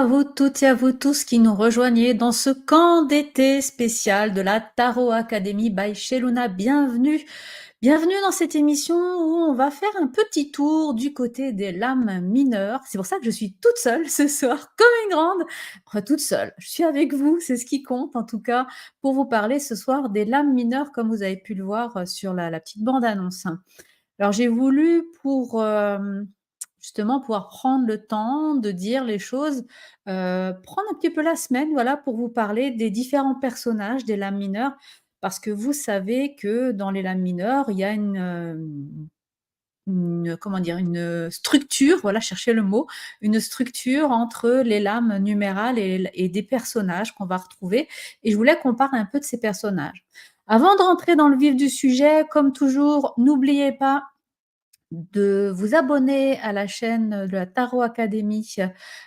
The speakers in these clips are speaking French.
à vous toutes et à vous tous qui nous rejoignez dans ce camp d'été spécial de la Tarot Academy by Sheluna. Bienvenue, bienvenue dans cette émission où on va faire un petit tour du côté des lames mineures. C'est pour ça que je suis toute seule ce soir, comme une grande. Enfin, toute seule, je suis avec vous, c'est ce qui compte en tout cas, pour vous parler ce soir des lames mineures, comme vous avez pu le voir sur la petite bande-annonce. Alors j'ai voulu pour, justement pouvoir prendre le temps de dire les choses, prendre un petit peu la semaine, voilà, pour vous parler des différents personnages des lames mineures. Parce que vous savez que dans les lames mineures, il y a une comment dire? Une structure, voilà, cherchez le mot, une structure entre les lames numérales et des personnages qu'on va retrouver et je voulais qu'on parle un peu de ces personnages. Avant de rentrer dans le vif du sujet, comme toujours, n'oubliez pas de vous abonner à la chaîne de la Tarot Academy.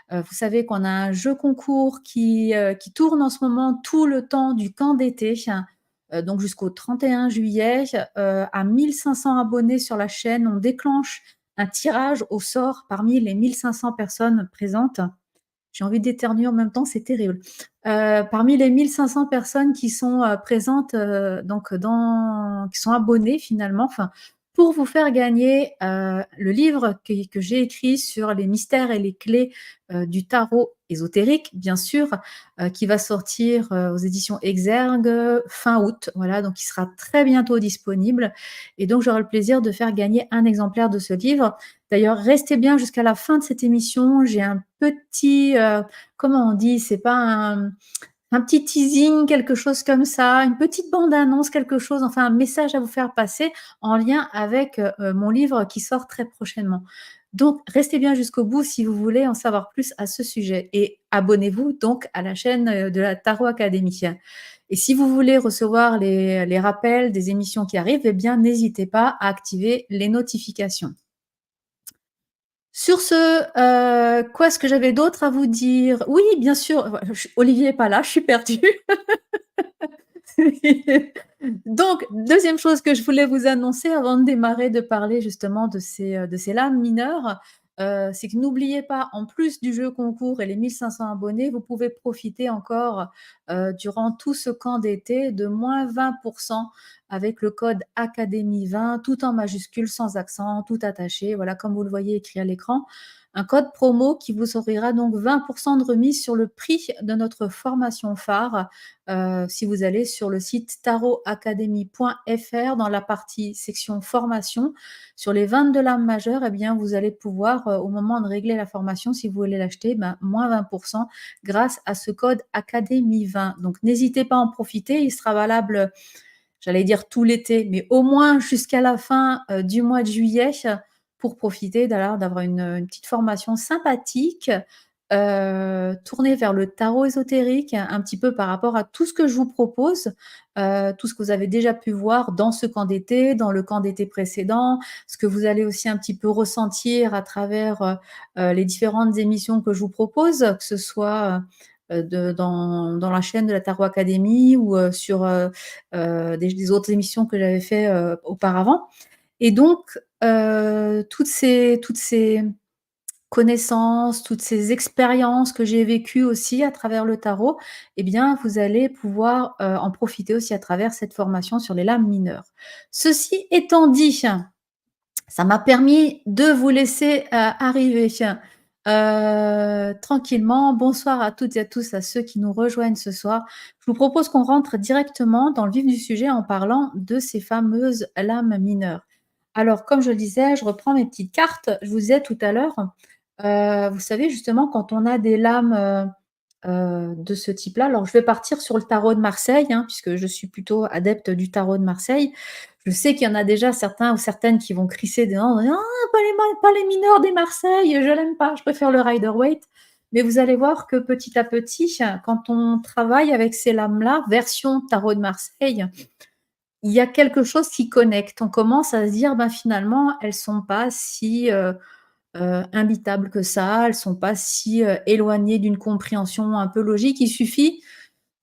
Vous savez qu'on a un jeu concours qui tourne en ce moment tout le temps du camp d'été, donc jusqu'au 31 juillet. À 1500 abonnés sur la chaîne, on déclenche un tirage au sort parmi les 1500 personnes présentes. J'ai envie d'éternuer en même temps, c'est terrible. Parmi les 1500 personnes qui sont présentes, donc qui sont abonnées finalement, enfin, pour vous faire gagner le livre que j'ai écrit sur les mystères et les clés du tarot ésotérique, bien sûr, qui va sortir aux éditions Exergue fin août. Voilà, donc il sera très bientôt disponible. Et donc j'aurai le plaisir de faire gagner un exemplaire de ce livre. D'ailleurs, restez bien jusqu'à la fin de cette émission. J'ai un petit, comment on dit, c'est pas un petit teasing, quelque chose comme ça, une petite bande-annonce, quelque chose, enfin un message à vous faire passer en lien avec mon livre qui sort très prochainement. Donc, restez bien jusqu'au bout si vous voulez en savoir plus à ce sujet et abonnez-vous donc à la chaîne de la Tarot Academy. Et si vous voulez recevoir les rappels des émissions qui arrivent, eh bien, n'hésitez pas à activer les notifications. Sur ce, quoi est-ce que j'avais d'autre à vous dire? Oui, bien sûr, Olivier est pas là, je suis perdue. Donc, deuxième chose que je voulais vous annoncer avant de démarrer, de parler justement de ces lames mineures, c'est que n'oubliez pas, en plus du jeu concours et les 1500 abonnés, vous pouvez profiter encore, durant tout ce camp d'été de moins 20 avec le code académie20, tout en majuscule, sans accent, tout attaché, voilà, comme vous le voyez écrit à l'écran. Un code promo qui vous offrira donc 20 de remise sur le prix de notre formation phare, si vous allez sur le site tarotacademy.fr dans la partie section formation, sur les 22 lames majeures, eh bien, vous allez pouvoir, au moment de régler la formation, si vous voulez l'acheter, ben, moins 20% grâce à ce code Académie20. Donc, n'hésitez pas à en profiter. Il sera valable, j'allais dire tout l'été, mais au moins jusqu'à la fin du mois de juillet pour profiter d'avoir une petite formation sympathique tournée vers le tarot ésotérique, un petit peu par rapport à tout ce que je vous propose, tout ce que vous avez déjà pu voir dans ce camp d'été, dans le camp d'été précédent, ce que vous allez aussi un petit peu ressentir à travers les différentes émissions que je vous propose, que ce soit dans la chaîne de la Tarot Academy ou sur des autres émissions que j'avais fait auparavant. Et donc, toutes ces connaissances, toutes ces expériences que j'ai vécues aussi à travers le tarot, eh bien, vous allez pouvoir, en profiter aussi à travers cette formation sur les lames mineures. Ceci étant dit, ça m'a permis de vous laisser, arriver, tranquillement. Bonsoir à toutes et à tous, à ceux qui nous rejoignent ce soir. Je vous propose qu'on rentre directement dans le vif du sujet en parlant de ces fameuses lames mineures. Alors, comme je le disais, je reprends mes petites cartes. Je vous disais tout à l'heure, vous savez justement quand on a des lames, de ce type-là, alors je vais partir sur le tarot de Marseille, hein, puisque je suis plutôt adepte du tarot de Marseille. Je sais qu'il y en a déjà certains ou certaines qui vont crisser des dents en disant: «Ah, pas les mineurs des Marseille, je l'aime pas, je préfère le Rider-Waite». Mais vous allez voir que petit à petit, quand on travaille avec ces lames-là, version tarot de Marseille, il y a quelque chose qui connecte. On commence à se dire: «Ben, finalement, elles sont pas si, imbitables que ça, elles sont pas si, éloignées d'une compréhension un peu logique». Il suffit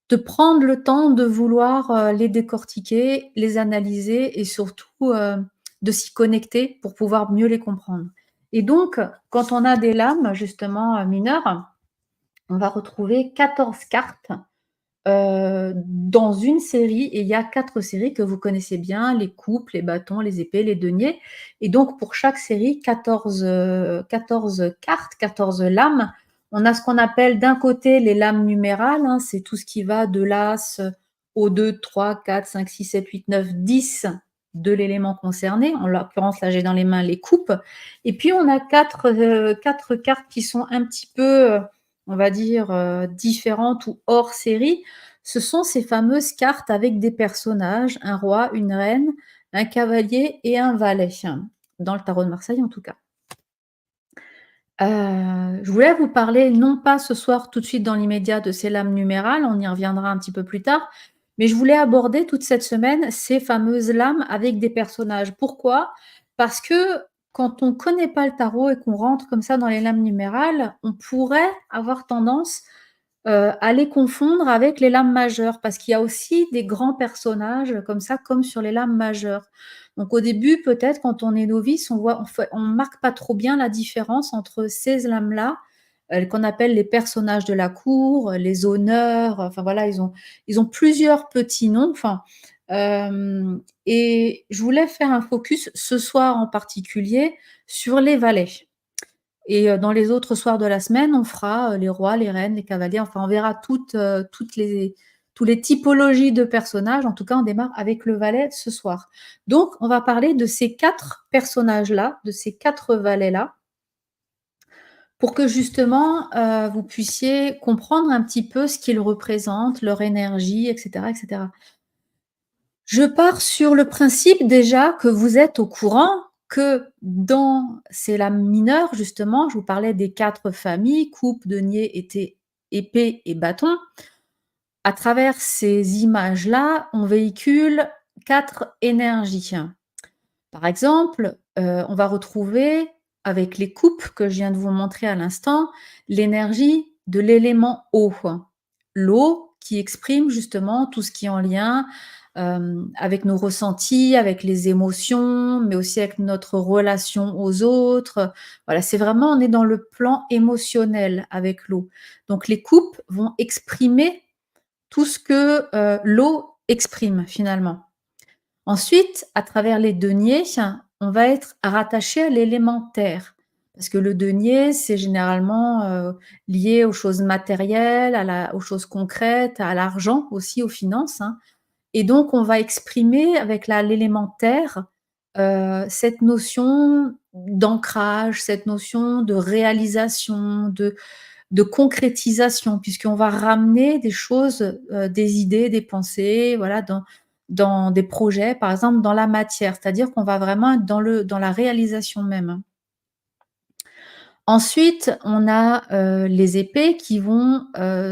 de prendre le temps de vouloir, les décortiquer, les analyser et surtout, de s'y connecter pour pouvoir mieux les comprendre. Et donc, quand on a des lames justement, mineures, on va retrouver 14 cartes, dans une série et il y a 4 séries que vous connaissez bien, les coupes, les bâtons, les épées, les deniers et donc pour chaque série 14 cartes, 14 lames. On a ce qu'on appelle d'un côté les lames numérales, hein, c'est tout ce qui va de l'as au 2, 3, 4, 5, 6, 7, 8, 9, 10 de l'élément concerné. En l'occurrence, là, j'ai dans les mains les coupes. Et puis, on a 4 cartes qui sont un petit peu, on va dire, différentes ou hors série. Ce sont ces fameuses cartes avec des personnages, un roi, une reine, un cavalier et un valet, dans le tarot de Marseille en tout cas. Je voulais vous parler, non pas ce soir tout de suite dans l'immédiat de ces lames numérales, on y reviendra un petit peu plus tard, mais je voulais aborder toute cette semaine ces fameuses lames avec des personnages. Pourquoi? Parce que quand on ne connaît pas le tarot et qu'on rentre comme ça dans les lames numérales, on pourrait avoir tendance, à les confondre avec les lames majeures parce qu'il y a aussi des grands personnages comme ça, comme sur les lames majeures. Donc au début, peut-être quand on est novice, on marque pas trop bien la différence entre ces lames-là, qu'on appelle les personnages de la cour, les honneurs, enfin voilà, ils ont plusieurs petits noms, enfin, et je voulais faire un focus ce soir en particulier sur les valets. Et dans les autres soirs de la semaine, on fera, les rois, les reines, les cavaliers, enfin on verra toutes les tous les typologies de personnages. En tout cas, on démarre avec le valet ce soir. Donc on va parler de ces 4 personnages-là, de ces 4 valets-là, pour que justement, vous puissiez comprendre un petit peu ce qu'ils représentent, leur énergie et cetera et cetera. Je pars sur le principe déjà que vous êtes au courant que dans ces lames mineures, justement, je vous parlais des 4 familles, coupe, denier, épée et bâton. À travers ces images-là, on véhicule 4 énergies. Par exemple, on va retrouver avec les coupes que je viens de vous montrer à l'instant, l'énergie de l'élément eau. L'eau qui exprime justement tout ce qui est en lien, avec nos ressentis, avec les émotions, mais aussi avec notre relation aux autres. Voilà, c'est vraiment on est dans le plan émotionnel avec l'eau. Donc les coupes vont exprimer tout ce que, l'eau exprime finalement. Ensuite, à travers les deniers, on va être rattaché à l'élément terre. Parce que le denier, c'est généralement, lié aux choses matérielles, aux choses concrètes, à l'argent aussi, aux finances, hein. Et donc on va exprimer avec l'élément terre, cette notion d'ancrage, cette notion de réalisation, de concrétisation, puisqu'on va ramener des choses, des idées, des pensées, voilà, dans des projets, par exemple, dans la matière. C'est-à-dire qu'on va vraiment être dans la réalisation même. Ensuite, on a, les épées qui vont,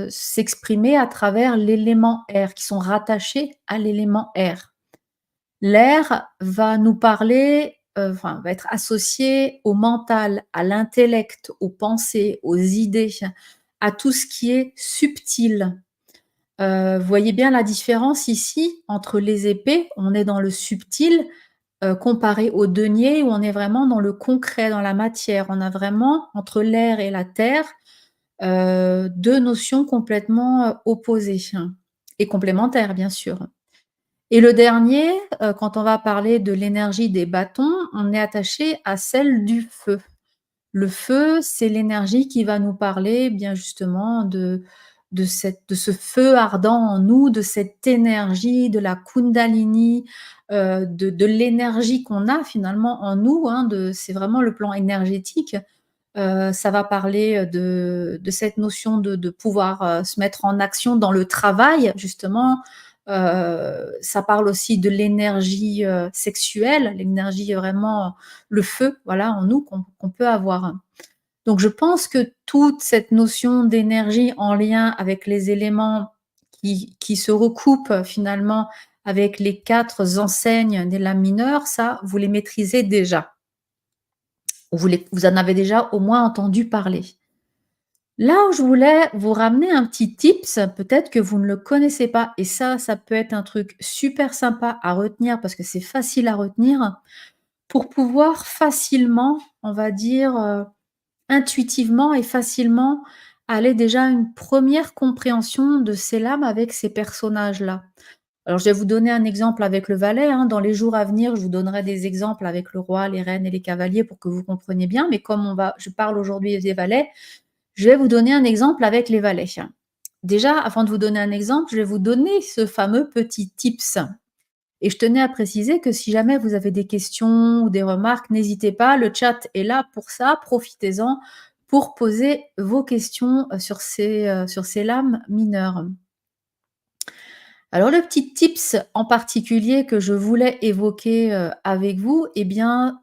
s'exprimer à travers l'élément air, qui sont rattachés à l'élément air. L'air va nous parler, enfin, va être associé au mental, à l'intellect, aux pensées, aux idées, à tout ce qui est subtil. Vous voyez bien la différence ici entre les épées, on est dans le subtil, comparé au denier où on est vraiment dans le concret, dans la matière. On a vraiment entre l'air et la terre, 2 notions complètement, opposées, et complémentaires bien sûr. Et le dernier, quand on va parler de l'énergie des bâtons, on est attaché à celle du feu. Le feu, c'est l'énergie qui va nous parler bien justement de ce feu ardent en nous, de cette énergie, de la kundalini, de l'énergie qu'on a finalement en nous, hein, c'est vraiment le plan énergétique. Ça va parler, de cette notion de pouvoir, se mettre en action dans le travail justement. Ça parle aussi de l'énergie, sexuelle, l'énergie vraiment, le feu, voilà, en nous qu'on peut avoir. Donc je pense que toute cette notion d'énergie en lien avec les éléments qui se recoupent, finalement avec les 4 enseignes des lames mineures, ça, vous les maîtrisez déjà. Vous en avez déjà au moins entendu parler. Là où je voulais vous ramener un petit tips, peut-être que vous ne le connaissez pas et ça peut être un truc super sympa à retenir parce que c'est facile à retenir, pour pouvoir facilement, on va dire, intuitivement et facilement aller déjà à une première compréhension de ces lames avec ces personnages-là. Alors, je vais vous donner un exemple avec le valet, hein. Dans les jours à venir, je vous donnerai des exemples avec le roi, les reines et les cavaliers pour que vous compreniez bien. Mais comme je parle aujourd'hui des valets, je vais vous donner un exemple avec les valets. Déjà, avant de vous donner un exemple, je vais vous donner ce fameux petit tips. Et je tenais à préciser que si jamais vous avez des questions ou des remarques, n'hésitez pas, le chat est là pour ça, profitez-en pour poser vos questions sur ces lames mineures. Alors le petit tips en particulier que je voulais évoquer, avec vous, eh bien,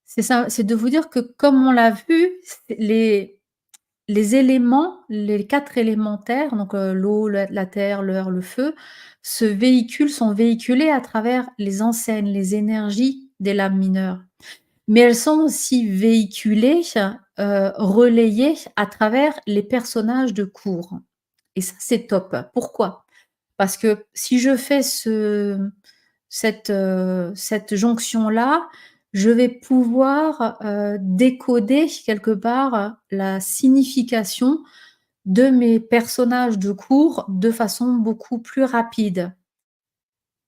c'est ça, c'est de vous dire que comme on l'a vu, c'est les éléments, les 4 élémentaires, donc l'eau, la terre, l'air, le feu, sont véhiculés à travers les enseignes, les énergies des lames mineures. Mais elles sont aussi véhiculées, relayées à travers les personnages de cour et ça, c'est top. Pourquoi? Parce que si je fais cette jonction-là, je vais pouvoir, décoder quelque part, la signification de mes personnages de cours de façon beaucoup plus rapide.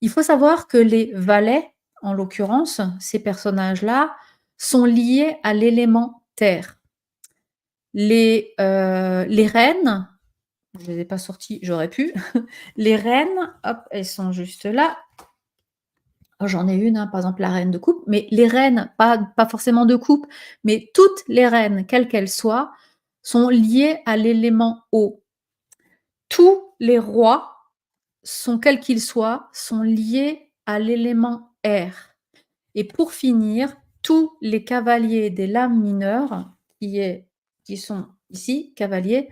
Il faut savoir que les valets, en l'occurrence, ces personnages-là, sont liés à l'élément terre. Les reines, je les ai pas sorties, j'aurais pu. Les reines, hop, elles sont juste là. Oh, j'en ai une, hein, par exemple la reine de coupe, mais les reines, pas forcément de coupe, mais toutes les reines, quelles qu'elles soient, sont liées à l'élément eau. Tous les rois sont, quels qu'ils soient, sont liés à l'élément air. Et pour finir, tous les cavaliers des lames mineures, qui sont ici, cavaliers,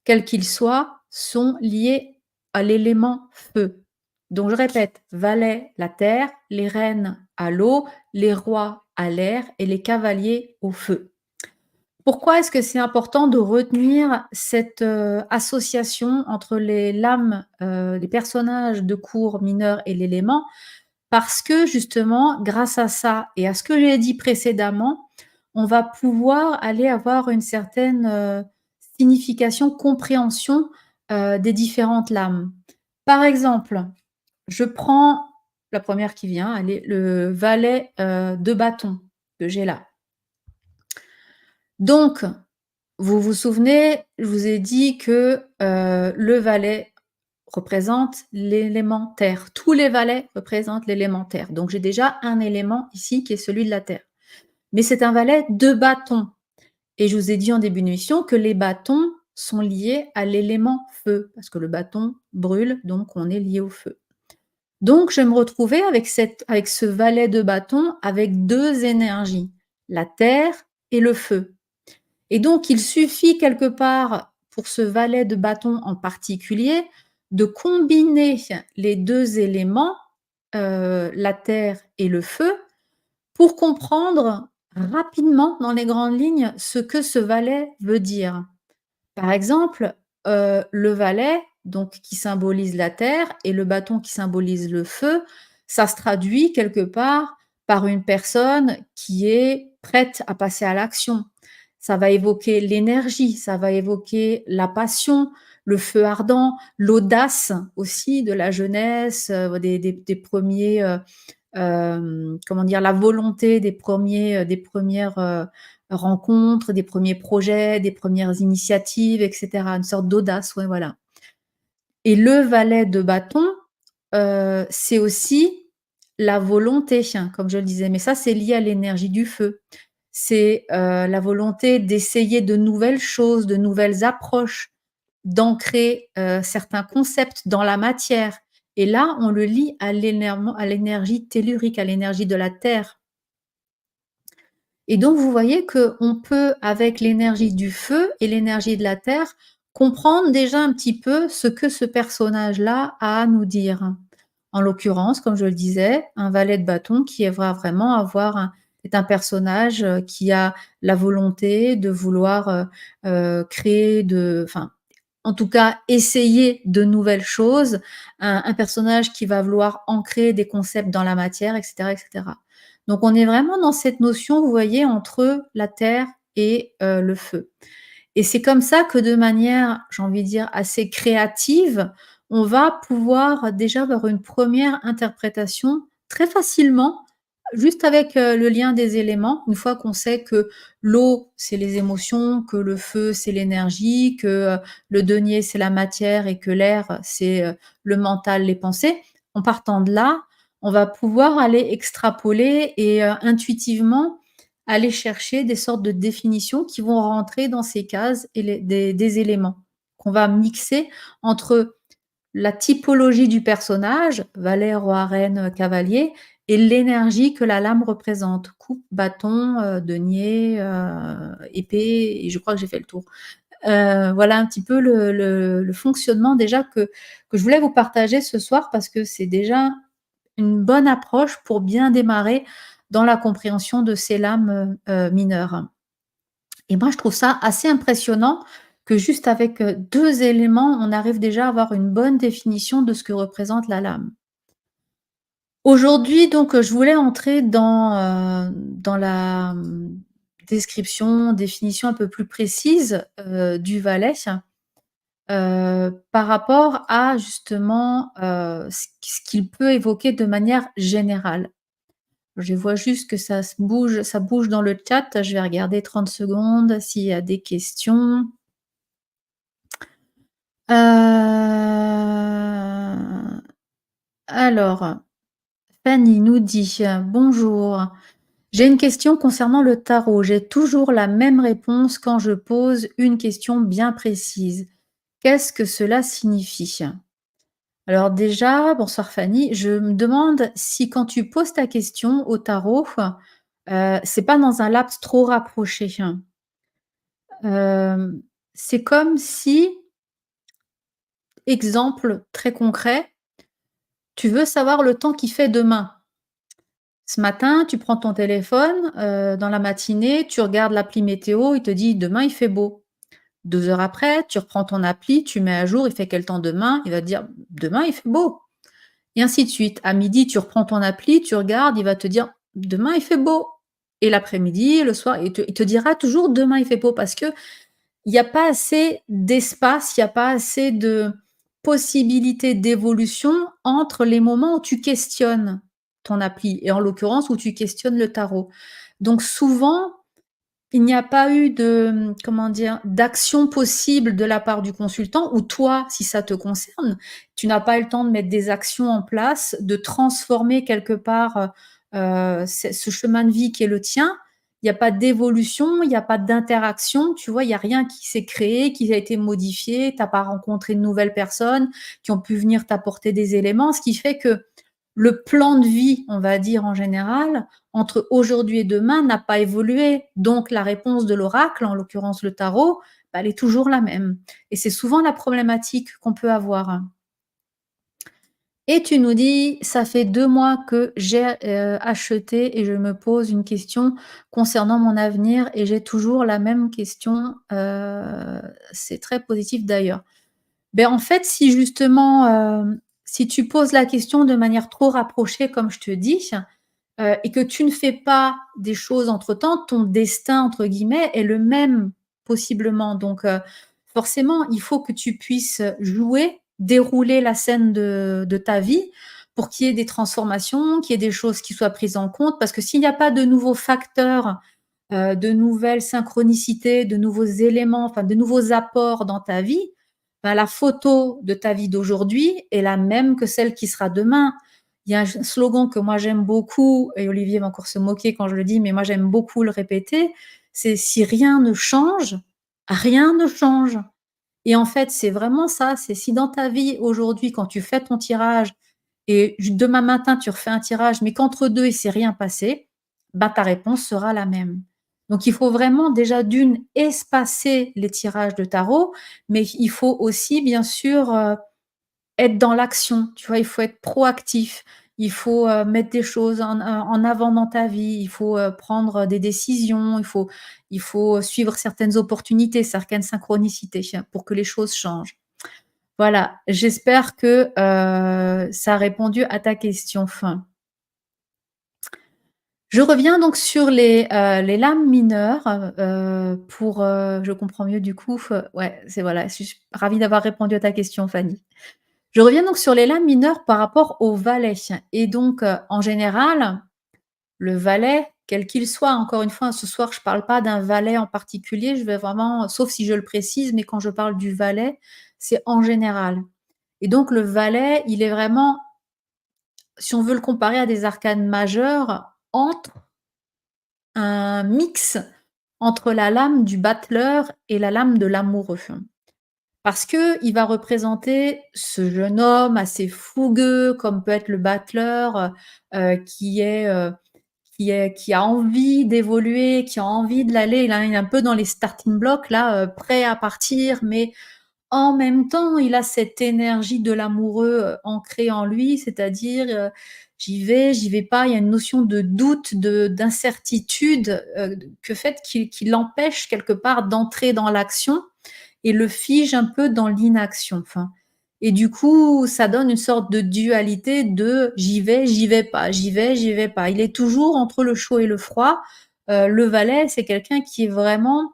quels qu'ils soient, sont liés à l'élément feu. Donc je répète, valet, la terre, les reines à l'eau, les rois à l'air et les cavaliers au feu. Pourquoi est-ce que c'est important de retenir cette, association entre les lames, les personnages de cour mineurs et l'élément? Parce que justement, grâce à ça et à ce que j'ai dit précédemment, on va pouvoir aller avoir une certaine, signification, compréhension, des différentes lames. Par exemple, je prends la première qui vient, allez, le valet, de bâton que j'ai là. Donc, vous vous souvenez, je vous ai dit que, le valet représente l'élément terre. Tous les valets représentent l'élément terre. Donc j'ai déjà un élément ici qui est celui de la terre. Mais c'est un valet de bâton. Et je vous ai dit en début d'émission que les bâtons sont liés à l'élément feu, parce que le bâton brûle, donc on est lié au feu. Donc je vais me retrouver avec ce valet de bâton avec deux énergies, la terre et le feu. Et donc, il suffit quelque part, pour ce valet de bâton en particulier, de combiner les 2 éléments, la terre et le feu, pour comprendre rapidement, dans les grandes lignes, ce que ce valet veut dire. Par exemple, le valet, donc qui symbolise la terre et le bâton qui symbolise le feu, ça se traduit quelque part par une personne qui est prête à passer à l'action. Ça va évoquer l'énergie, ça va évoquer la passion, le feu ardent, l'audace aussi de la jeunesse, des premiers, comment dire? La volonté des premières, rencontres, des premiers projets, des premières initiatives et cetera. Une sorte d'audace, ouais, voilà. Et le valet de bâton, c'est aussi la volonté, hein, comme je le disais, mais ça, c'est lié à l'énergie du feu. C'est, la volonté d'essayer de nouvelles choses, de nouvelles approches, d'ancrer, certains concepts dans la matière et là, on le lie à l'énergie tellurique, à l'énergie de la terre et donc vous voyez qu'on peut, avec l'énergie du feu et l'énergie de la terre, comprendre déjà un petit peu ce que ce personnage-là a à nous dire. En l'occurrence, comme je le disais, un valet de bâton qui va vraiment avoir un personnage, qui a la volonté de vouloir, créer enfin, en tout cas, essayer de nouvelles choses, un personnage qui va vouloir ancrer des concepts dans la matière et cetera et cetera. Donc on est vraiment dans cette notion, vous voyez, entre la terre et le feu. Et c'est comme ça que de manière, j'ai envie de dire, assez créative, on va pouvoir déjà avoir une première interprétation très facilement, juste avec, le lien des éléments. Une fois qu'on sait que l'eau, c'est les émotions, que le feu, c'est l'énergie, que, le denier, c'est la matière et que l'air, c'est, le mental, les pensées. En partant de là, on va pouvoir aller extrapoler et intuitivement aller chercher des sortes de définitions qui vont rentrer dans ces cases et des éléments qu'on va mixer entre la typologie du personnage, valet, roi, reine, cavalier, et l'énergie que la lame représente. Coupe, bâton, denier, épée, et je crois que j'ai fait le tour. Voilà un petit peu le fonctionnement déjà que je voulais vous partager ce soir parce que c'est déjà une bonne approche pour bien démarrer dans la compréhension de ces lames, mineures. Et moi, je trouve ça assez impressionnant que juste avec, 2 éléments, on arrive déjà à avoir une bonne définition de ce que représente la lame. Aujourd'hui donc, je voulais entrer dans la, description, définition un peu plus précise, du valet, par rapport à justement, ce qu'il peut évoquer de manière générale. Je vois juste que ça bouge dans le chat. Je vais regarder 30 secondes s'il y a des questions. Alors, Fanny nous dit: «Bonjour, j'ai une question concernant le tarot. J'ai toujours la même réponse quand je pose une question bien précise. Qu'est-ce que cela signifie?» Alors déjà, bonsoir Fanny, je me demande si quand tu poses ta question au tarot, c'est pas dans un laps trop rapproché. C'est comme si, exemple très concret, tu veux savoir le temps qu'il fait demain. Ce matin, tu prends ton téléphone, dans la matinée, tu regardes l'appli météo, il te dit: «Demain, il fait beau». 2 heures après, tu reprends ton appli, tu mets à jour, il fait quel temps demain? Il va te dire: «Demain, il fait beau». Et ainsi de suite. À midi, tu reprends ton appli, tu regardes, il va te dire: «Demain, il fait beau». Et l'après-midi, le soir, il te dira toujours: «Demain, il fait beau» parce que il y a pas assez d'espace, il y a pas assez de possibilités d'évolution entre les moments où tu questionnes ton appli et en l'occurrence où tu questionnes le tarot. Donc souvent, il n'y a pas eu de, comment dire? D'action possible de la part du consultant ou toi, si ça te concerne, tu n'as pas eu le temps de mettre des actions en place, de transformer quelque part, ce chemin de vie qui est le tien. Il y a pas d'évolution, il y a pas d'interaction, tu vois? Il y a rien qui s'est créé, qui a été modifié, tu as pas rencontré de nouvelles personnes qui ont pu venir t'apporter des éléments, ce qui fait que le plan de vie, on va dire en général, entre aujourd'hui et demain n'a pas évolué. Donc la réponse de l'oracle, en l'occurrence le tarot, bah, elle est toujours la même. Et c'est souvent la problématique qu'on peut avoir. Et tu nous dis: «Ça fait 2 mois que j'ai, acheté et je me pose une question concernant mon avenir et j'ai toujours la même question, c'est très positif d'ailleurs». Ben en fait, si justement, si tu poses la question de manière trop rapprochée comme je te dis, et que tu ne fais pas des choses entre-temps, ton «destin» entre guillemets est le même possiblement. Donc, forcément, il faut que tu puisses jouer, dérouler la scène de ta vie pour qu'il y ait des transformations, qu'il y ait des choses qui soient prises en compte. Parce que s'il n'y a pas de nouveaux facteurs, de nouvelles synchronicités, de nouveaux éléments, enfin de nouveaux apports dans ta vie, ben, la photo de ta vie d'aujourd'hui est la même que celle qui sera demain. Il y a un slogan que moi j'aime beaucoup et Olivier va encore se moquer quand je le dis, mais moi j'aime beaucoup le répéter, c'est: «Si rien ne change, rien ne change». Et en fait, c'est vraiment ça, c'est si dans ta vie aujourd'hui, quand tu fais ton tirage et demain matin tu refais un tirage, mais qu'entre 2 il s'est rien passé, bah, ta réponse sera la même. Donc il faut vraiment déjà d'une espacer les tirages de tarot, mais il faut aussi bien sûr, être dans l'action, tu vois? Il faut être proactif. Il faut, mettre des choses en avant dans ta vie. Il faut, prendre des décisions. Il faut suivre certaines opportunités, certaines synchronicités pour que les choses changent. Voilà, j'espère que, ça a répondu à ta question. Fin. Je reviens donc sur les lames mineures, pour, je comprends mieux du coup, ouais, c'est voilà, je suis ravie d'avoir répondu à ta question, Fanny. Je reviens donc sur les lames mineures par rapport au valet et donc, en général, le valet, quel qu'il soit, encore une fois, ce soir, je parle pas d'un valet en particulier, je vais vraiment sauf si je le précise, mais quand je parle du valet, c'est en général et donc le valet, il est vraiment, si on veut le comparer à des arcanes majeures, entre un mix entre la lame du battleur et la lame de l'amoureux. Parce qu'il va représenter ce jeune homme assez fougueux, comme peut être le battleur, qui est, qui a envie d'évoluer, qui a envie de l'aller il est un peu dans les starting blocks là, prêt à partir, mais en même temps, il a cette énergie de l'amoureux, ancrée en lui, c'est-à-dire, j'y vais pas. Il y a une notion de doute, d'incertitude, que fait qui l'empêche quelque part d'entrer dans l'action et le fige un peu dans l'inaction, enfin et du coup, ça donne une sorte de dualité de j'y vais pas, j'y vais, j'y vais pas. Il est toujours entre le chaud et le froid. Le valet, c'est quelqu'un qui est vraiment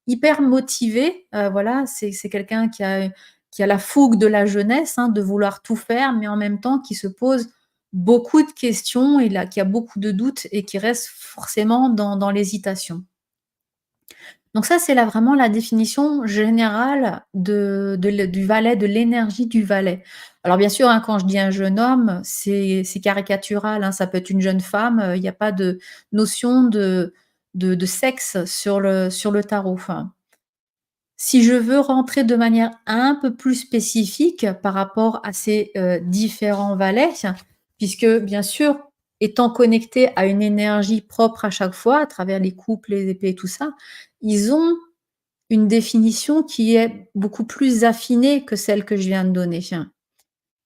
hyper motivé, voilà, c'est quelqu'un qui a la fougue de la jeunesse, hein, de vouloir tout faire, mais en même temps qui se pose beaucoup de questions et là qui a beaucoup de doutes et qui reste forcément dans l'hésitation. Donc ça, c'est là vraiment la définition générale du valet, de l'énergie du valet. Alors bien sûr, hein, quand je dis un jeune homme, c'est caricatural, hein, ça peut être une jeune femme, il n'y a pas de notion de sexe sur le tarot. Enfin, si je veux rentrer de manière un peu plus spécifique par rapport à ces, différents valets, puisque bien sûr, étant connectés à une énergie propre à chaque fois, à travers les coupes, les épées et tout ça, ils ont une définition qui est beaucoup plus affinée que celle que je viens de donner.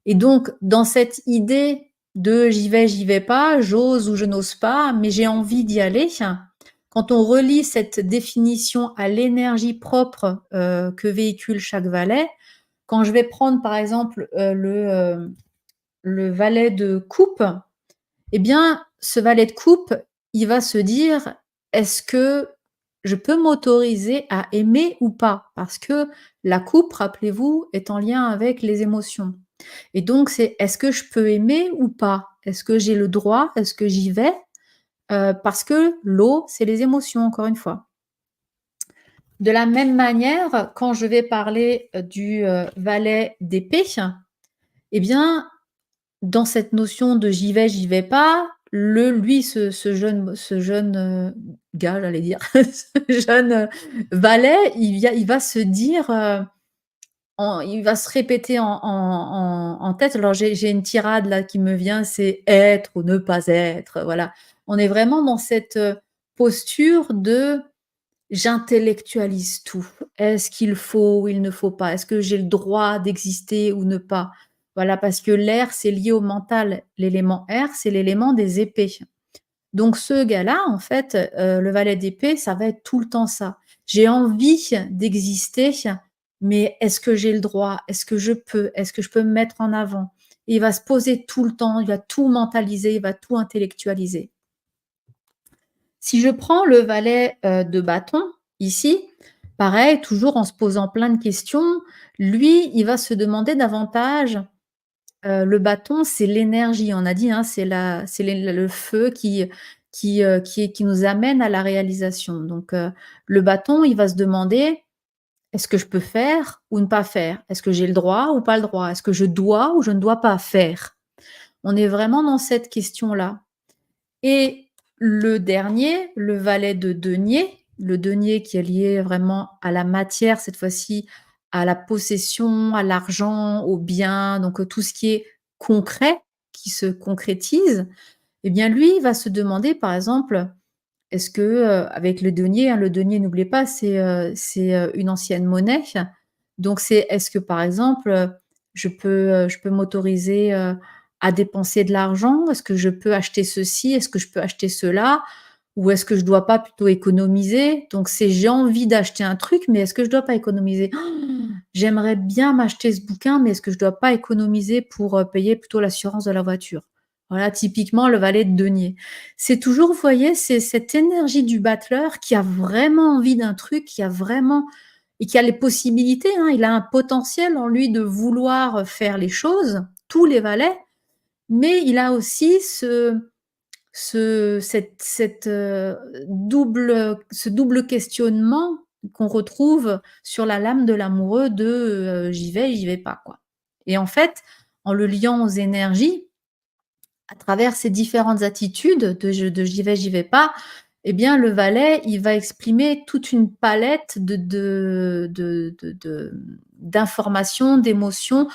Et donc dans cette idée de j'y vais pas, j'ose ou je n'ose pas, mais j'ai envie d'y aller, quand on relie cette définition à l'énergie propre, que véhicule chaque valet, quand je vais prendre par exemple, le valet de coupe, eh bien, ce valet de coupe, il va se dire: «Est-ce que je peux m'autoriser à aimer ou pas?» parce que la coupe, rappelez-vous, est en lien avec les émotions et donc c'est: «Est-ce que je peux aimer ou pas? Est-ce que j'ai le droit? Est-ce que j'y vais?» Parce que l'eau, c'est les émotions, encore une fois. De la même manière, quand je vais parler, du, valet d'épée, eh bien, dans cette notion de j'y vais pas, ce jeune, gars, j'allais dire, ce jeune, valet, il va se dire, il va se répéter en tête. Alors j'ai une tirade là qui me vient, c'est: «Être ou ne pas être», voilà. On est vraiment dans cette, posture de j'intellectualise tout. Est-ce qu'il faut ou il ne faut pas? Est-ce que j'ai le droit d'exister ou ne pas? Voilà, parce que l'air, c'est lié au mental. L'élément air, c'est l'élément des épées. Donc ce gars-là, en fait, le valet d'épée, ça va être tout le temps ça. J'ai envie d'exister, mais est-ce que j'ai le droit? Est-ce que je peux? Est-ce que je peux me mettre en avant? Et il va se poser tout le temps, il va tout mentaliser, il va tout intellectualiser. Si je prends le valet, de bâton, ici, pareil, toujours en se posant plein de questions, lui, il va se demander davantage, le bâton, c'est l'énergie, on a dit, hein, c'est le feu qui nous amène à la réalisation. Donc, le bâton, il va se demander: «Est-ce que je peux faire ou ne pas faire? Est-ce que j'ai le droit ou pas le droit? Est-ce que je dois ou je ne dois pas faire?» On est vraiment dans cette question-là. Et le dernier, le valet de denier, le denier qui est lié vraiment à la matière, cette fois-ci à la possession, à l'argent, aux biens, donc tout ce qui est concret, qui se concrétise, eh bien lui, il va se demander par exemple, est-ce que, avec le denier n'oubliez pas c'est, une ancienne monnaie, donc c'est est-ce que par exemple, je peux m'autoriser, à dépenser de l'argent? Est-ce que je peux acheter ceci? Est-ce que je peux acheter cela? Ou est-ce que je dois pas plutôt économiser? Donc c'est j'ai envie d'acheter un truc, mais est-ce que je dois pas économiser? J'aimerais bien m'acheter ce bouquin, mais est-ce que je dois pas économiser pour, payer plutôt l'assurance de la voiture? Voilà, typiquement le valet de denier. C'est toujours, vous voyez, c'est cette énergie du battleur qui a vraiment envie d'un truc, qui a vraiment et qui a les possibilités, hein. Il a un potentiel en lui de vouloir, faire les choses, tous les valets, mais il a aussi ce double questionnement qu'on retrouve sur la lame de l'amoureux de, j'y vais pas, quoi. Et en fait, en le liant aux énergies, à travers ces différentes attitudes de j'y vais pas, eh bien le valet, il va exprimer toute une palette d'informations, d'émotions,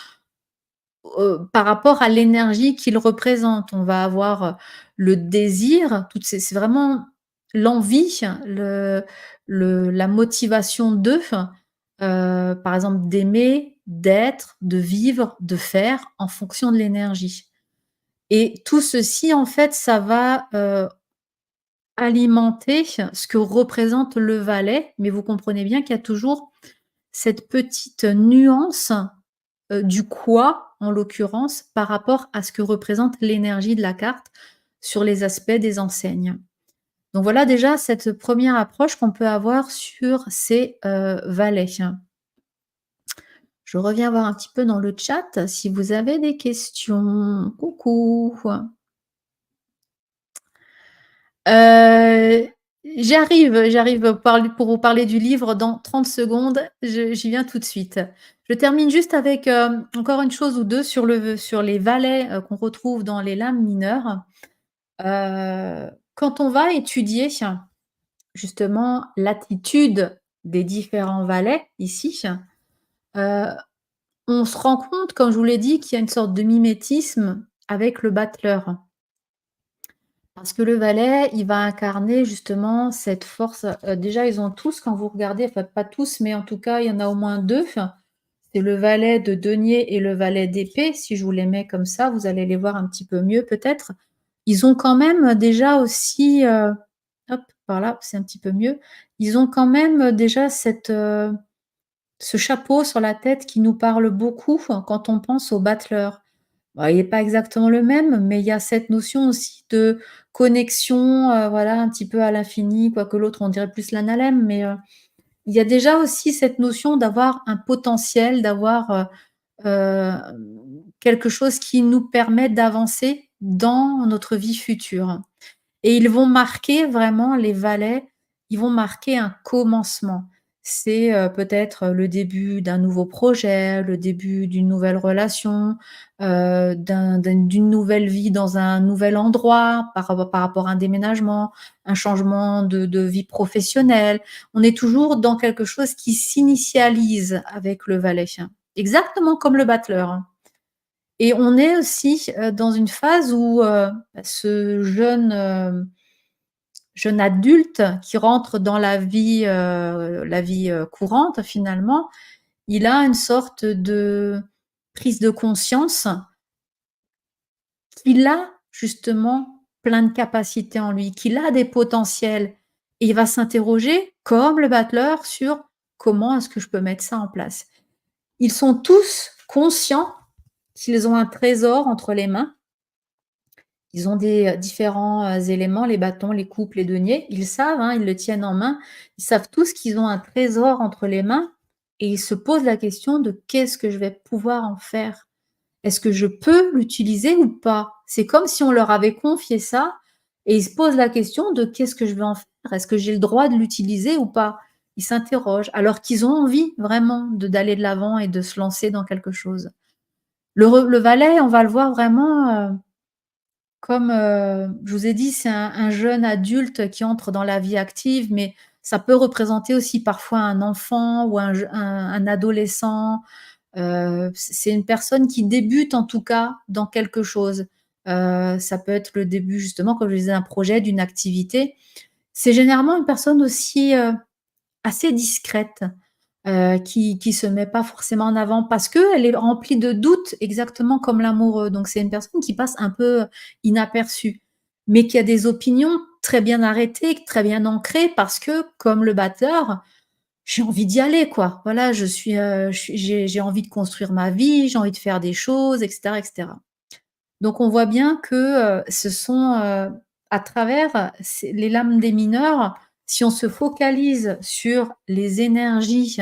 par rapport à l'énergie qu'il représente. On va avoir, le désir, toutes ces c'est vraiment l'envie, la motivation de, par exemple d'aimer, d'être, de vivre, de faire en fonction de l'énergie. Et tout ceci, en fait, ça va, alimenter ce que représente le valet, mais vous comprenez bien qu'il y a toujours cette petite nuance, du quoi, en l'occurrence, par rapport à ce que représente l'énergie de la carte sur les aspects des enseignes. Donc voilà déjà cette première approche qu'on peut avoir sur ces, valets. Je reviens voir un petit peu dans le chat si vous avez des questions. Coucou. Heu, j'arrive pour vous parler du livre dans 30 secondes, j'y viens tout de suite. Je termine juste avec, encore une chose ou 2 sur les valets, qu'on retrouve dans les lames mineures. Quand on va étudier justement l'attitude des différents valets ici, heu, on se rend compte, comme je vous l'ai dit, qu'il y a une sorte de mimétisme avec le battleur. Parce que le valet, il va incarner justement cette force, déjà ils ont tous quand vous regardez, enfin pas tous, mais en tout cas il y en a au moins 2. C'est le valet de denier et le valet d'épée. Si je vous les mets comme ça, vous allez les voir un petit peu mieux peut-être. Ils ont quand même déjà aussi, hop, par là, c'est un petit peu mieux. Ils ont quand même déjà ce chapeau sur la tête qui nous parle beaucoup quand on pense au battleur. Bah, il est pas exactement le même, mais il y a cette notion aussi de connexion, voilà, un petit peu à l'infini, quoique l'autre on dirait plus l'analème, mais, il y a déjà aussi cette notion d'avoir un potentiel, d'avoir, quelque chose qui nous permet d'avancer dans notre vie future. Et ils vont marquer vraiment les valets, ils vont marquer un commencement. C'est, peut-être, le début d'un nouveau projet, le début d'une nouvelle relation, d'une nouvelle vie dans un nouvel endroit par rapport à un déménagement, un changement de vie professionnelle. On est toujours dans quelque chose qui s'initialise avec le valet, exactement comme le battleur, hein. Et on est aussi, dans une phase où, ce jeune adulte qui rentre dans la vie, courante finalement, il a une sorte de prise de conscience qu'il a justement plein de capacités en lui, qu'il a des potentiels et il va s'interroger comme le battleur sur: «Comment est-ce que je peux mettre ça en place?» Ils sont tous conscients qu'ils ont un trésor entre les mains. Ils ont des, différents, éléments, les bâtons, les coupes, les deniers. Ils savent, hein, ils le tiennent en main. Ils savent tous qu'ils ont un trésor entre les mains et ils se posent la question de: «Qu'est-ce que je vais pouvoir en faire? Est-ce que je peux l'utiliser ou pas?» C'est comme si on leur avait confié ça et ils se posent la question de: «Qu'est-ce que je vais en faire? Est-ce que j'ai le droit de l'utiliser ou pas?» Ils s'interrogent alors qu'ils ont envie vraiment d'aller de l'avant et de se lancer dans quelque chose. Le valet, on va le voir vraiment, comme, je vous ai dit, c'est un jeune adulte qui entre dans la vie active, mais ça peut représenter aussi parfois un enfant ou un adolescent. C'est une personne qui débute en tout cas dans quelque chose. Ça peut être le début justement, comme je disais, d'un projet, d'une activité. C'est généralement une personne aussi, assez discrète, qui se met pas forcément en avant parce qu'elle est remplie de doutes, exactement comme l'amoureux. Donc c'est une personne qui passe un peu inaperçue, mais qui a des opinions très bien arrêtées, très bien ancrées parce que, comme le batteur, j'ai envie d'y aller quoi. Voilà, je suis j'ai envie de construire ma vie, j'ai envie de faire des choses et cetera et cetera. Donc on voit bien que, ce sont, à travers les lames des mineurs, si on se focalise sur les énergies,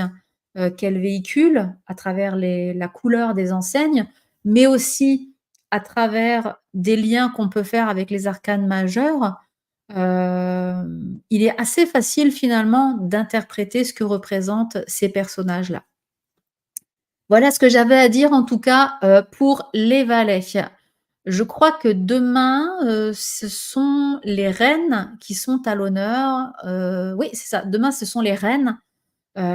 qu'elles véhiculent à travers la couleur des enseignes, mais aussi à travers des liens qu'on peut faire avec les arcanes majeurs, il est assez facile finalement d'interpréter ce que représentent ces personnages-là. Voilà ce que j'avais à dire en tout cas, pour les valets. Je crois que demain, ce sont les reines qui sont à l'honneur, oui, c'est ça, demain ce sont les reines,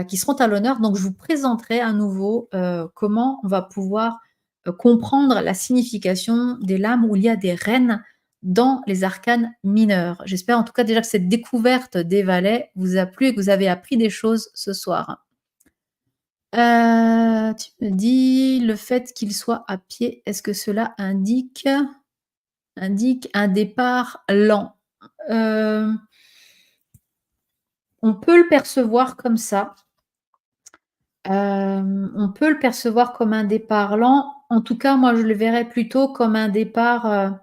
qui seront à l'honneur. Donc je vous présenterai à nouveau, comment on va pouvoir, comprendre la signification des lames où il y a des reines dans les arcanes mineurs. J'espère en tout cas déjà que cette découverte des valets vous a plu et que vous avez appris des choses ce soir. Tu me dis: «Le fait qu'il soit à pied, est-ce que cela indique un départ lent?» Hem, on peut le percevoir comme ça. On peut le percevoir comme un départ lent. En tout cas, moi, je le verrais plutôt comme un départ,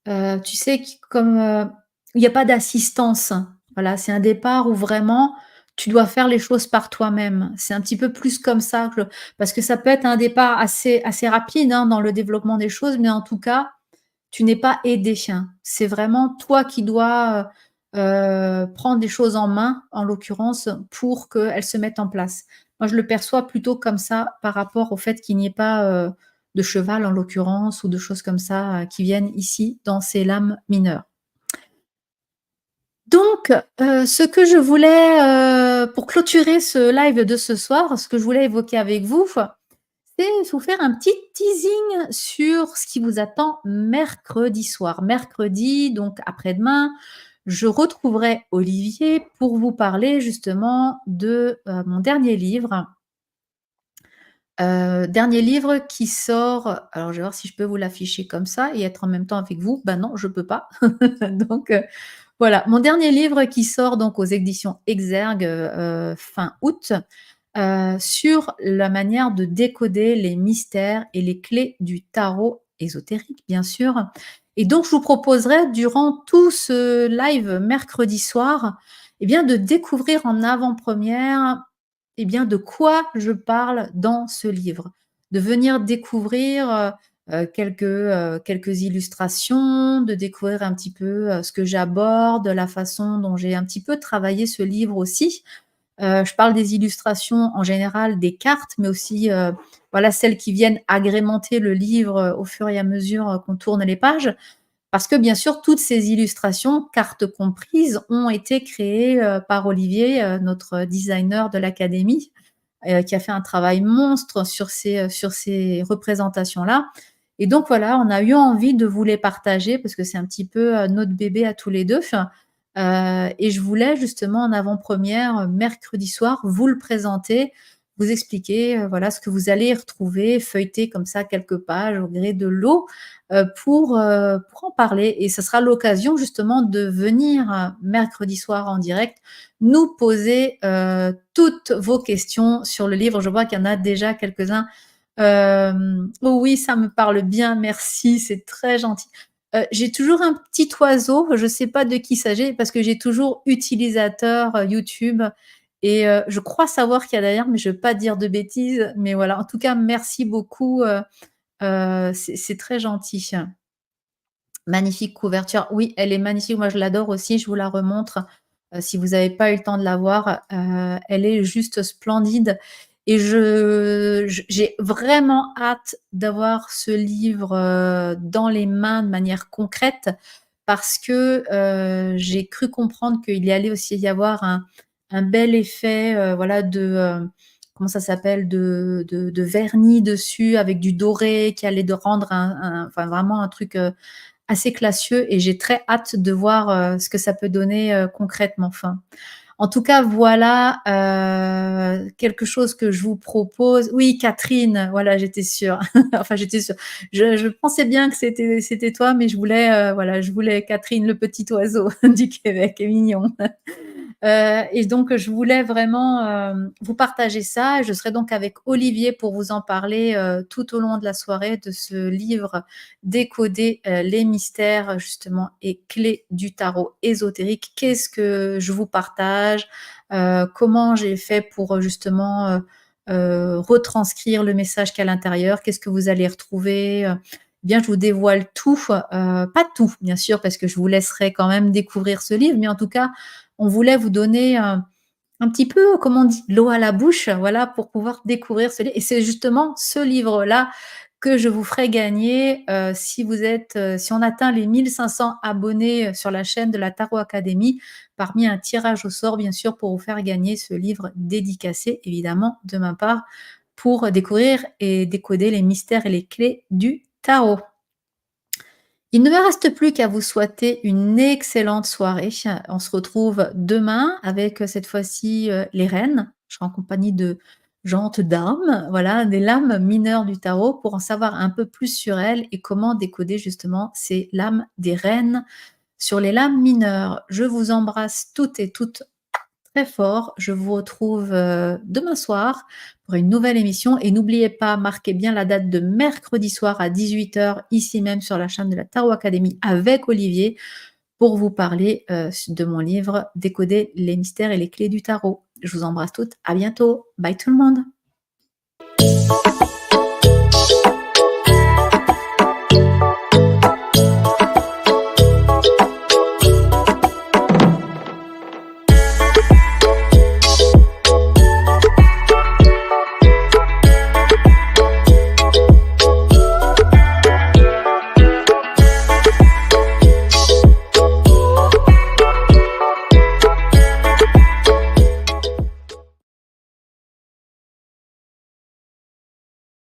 tu sais, qui comme, il y a pas d'assistance. Voilà, c'est un départ où vraiment tu dois faire les choses par toi-même. C'est un petit peu plus comme ça que parce que ça peut être un départ assez rapide, hein, dans le développement des choses, mais en tout cas, tu n'es pas aidé. C'est vraiment toi qui dois, prendre les choses en main, en l'occurrence, pour qu'elles se mettent en place. Moi, je le perçois plutôt comme ça par rapport au fait qu'il n'y ait pas, de cheval en l'occurrence ou de choses comme ça, qui viennent ici dans ces lames mineures. Donc, ce que je voulais, pour clôturer ce live de ce soir, ce que je voulais évoquer avec vous, c'est vous faire un petit teasing sur ce qui vous attend mercredi soir. Mercredi, donc après-demain, je retrouverai Olivier pour vous parler justement de, mon dernier livre qui sort, alors je vais voir si je peux vous l'afficher comme ça et être en même temps avec vous. Ben non, je peux pas. Donc, voilà, mon dernier livre qui sort donc aux éditions Exergue, fin août, sur la manière de décoder les mystères et les clés du tarot ésotérique, bien sûr. Et donc je vous proposerai durant tout ce live mercredi soir, eh bien de découvrir en avant-première, eh bien de quoi je parle dans ce livre. De venir découvrir, quelques illustrations, de découvrir un petit peu, ce que j'aborde, la façon dont j'ai un petit peu travaillé ce livre aussi. Je parle des illustrations en général, des cartes, mais aussi, voilà, celles qui viennent agrémenter le livre, au fur et à mesure, qu'on tourne les pages. Parce que bien sûr, toutes ces illustrations, cartes comprises, ont été créées, par Olivier, notre designer de l'académie, qui a fait un travail monstre sur ces représentations-là. Et donc voilà, on a eu envie de vous les partager parce que c'est un petit peu, notre bébé à tous les 2. Et je voulais justement en avant-première, mercredi soir, vous le présenter, vous expliquer, voilà ce que vous allez y retrouver, feuilleter comme ça quelques pages au gré de l'eau, pour en parler. Et ce sera l'occasion justement de venir, mercredi soir en direct, nous poser, toutes vos questions sur le livre. Je vois qu'il y en a déjà quelques-uns. Oh oui, ça me parle bien, merci, c'est très gentil. J'ai toujours un petit oiseau, je ne sais pas de qui il s'agit parce que j'ai toujours utilisateur, YouTube et je crois savoir qui y a derrière, mais je ne veux pas dire de bêtises. Mais voilà, en tout cas, merci beaucoup, c'est très gentil. Magnifique couverture. Oui, elle est magnifique, moi je l'adore aussi, je vous la remontre, si vous n'avez pas eu le temps de la voir, elle est juste splendide et j'ai vraiment hâte d'avoir ce livre, dans les mains de manière concrète parce que, j'ai cru comprendre qu'il y allait aussi y avoir un bel effet, voilà comment ça s'appelle? De vernis dessus avec du doré qui allait de rendre enfin vraiment un truc, assez classieux et j'ai très hâte de voir, ce que ça peut donner, concrètement. Enfin, en tout cas, voilà, quelque chose que je vous propose. Oui, Catherine, voilà, j'étais sûre. Enfin, j'étais sûre. Je pensais bien que c'était toi, mais je voulais, voilà, je voulais Catherine, le petit oiseau du Québec, est mignon. Et donc je voulais vraiment, vous partager ça. Je serai donc avec Olivier pour vous en parler, tout au long de la soirée de ce livre «Décoder, les mystères justement et clés du tarot ésotérique». Qu'est-ce que je vous partage? Comment j'ai fait pour, justement, retranscrire le message qu'il y a à l'intérieur? Qu'est-ce que vous allez retrouver? Bien, je vous dévoile tout, pas tout bien sûr parce que je vous laisserai quand même découvrir ce livre, mais en tout cas, on voulait vous donner, un petit peu, comme on dit, l'eau à la bouche, voilà, pour pouvoir découvrir ce livre et c'est justement ce livre-là que je vous ferai gagner, si on atteint les 1 500 abonnés, sur la chaîne de la Tarot Academy, parmi un tirage au sort, bien sûr, pour vous faire gagner ce livre dédicacé, évidemment, de ma part, pour découvrir et décoder les mystères et les clés du tarot. Il ne me reste plus qu'à vous souhaiter une excellente soirée. On se retrouve demain avec, cette fois-ci, les reines. Je serai en compagnie de gentes dames, voilà, des lames mineures du tarot pour en savoir un peu plus sur elles et comment décoder justement ces lames des reines sur les lames mineures. Je vous embrasse toutes et toutes très fort. Je vous retrouve, demain soir pour une nouvelle émission et n'oubliez pas, marquez bien la date de mercredi soir à 18 h ici même sur la chaîne de la Tarot Academy avec Olivier pour vous parler, de mon livre «Décoder les mystères et les clés du tarot». Je vous embrasse toutes, à bientôt. Bye tout le monde.